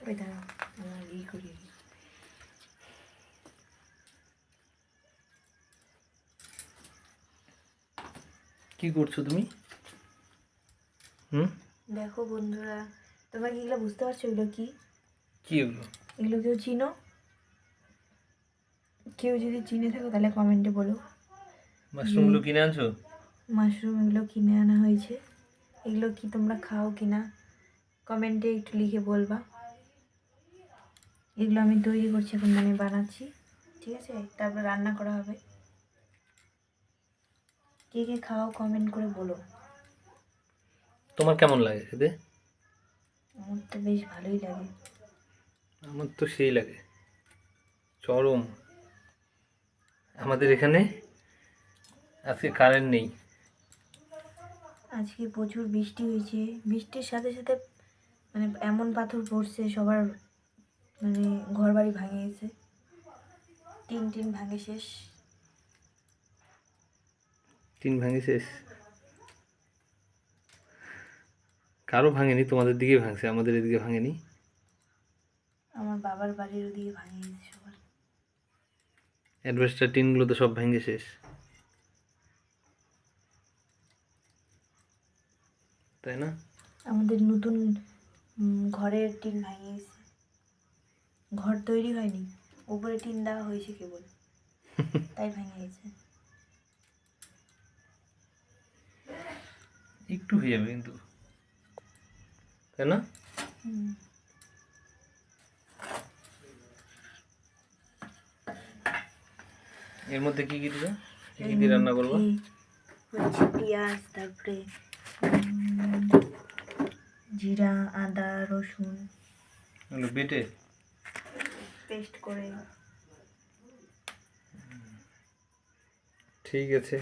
ওই দাঁড়া আমার করি। কি করছো তুমি? দেখো বন্ধুরা, তোমরা কি এগুলো বুঝতে পারছো? এগুলো কি কি এগুলো? এগুলো কেউ চিনো? কেউ যদি চিনে থাকো তাহলে কমেন্টে বলো। মাশরুমগুলো কিনে আনছো? মাশরুম এগুলো কিনে আনা হয়েছে। এগুলো কি তোমরা খাও কিনা কমেন্টে একটু লিখে বলবা। এগুলো আমি তৈরি করছি এখন, মানে বানাচ্ছি, ঠিক আছে? তারপর রান্না করা হবে। কে কে খাও কমেন্ট করে বলো। তোমার কেমন লাগে খেতে? আমার তো বেশ ভালোই লাগে। আমার তো সেই লাগে, চরম। আমাদের এখানে আজকে কারেন্ট নেই। আজকে প্রচুর বৃষ্টি হয়েছে। বৃষ্টির সাথে সাথে মানে এমন পাথর পড়ছে, সবার মানে ঘর বাড়ি ভাঙে গেছে, টিন ভাঙে শেষ। টিন ভাঙে শেষ? কারো ভাঙেনি, তোমাদের দিকে ভাঙছে, আমাদের এদিকে ভাঙেনি। আমার বাবার বাড়ির ওদিকে ভাঙে গেছে সবার। অ্যাডভেস্টার টিনগুলো তো সব ভেঙে শেষ, তাই না? আমাদের নতুন ঘরের টিন ভাঙে গেছে। ঘর তৈরি হয়নি, উপরে টিন দেওয়া হয়েছে কেবল, তাই ভেঙে গেছে। একটু হয়ে যাবে কিন্তু, তাই না? এর মধ্যে কি কি দিবে? কি কি দিয়ে রান্না করবো? হচ্ছে পেঁয়াজ, তারপরে জিরা, আদা, রসুন এগুলো বেটে পেস্ট করে। ঠিক আছে।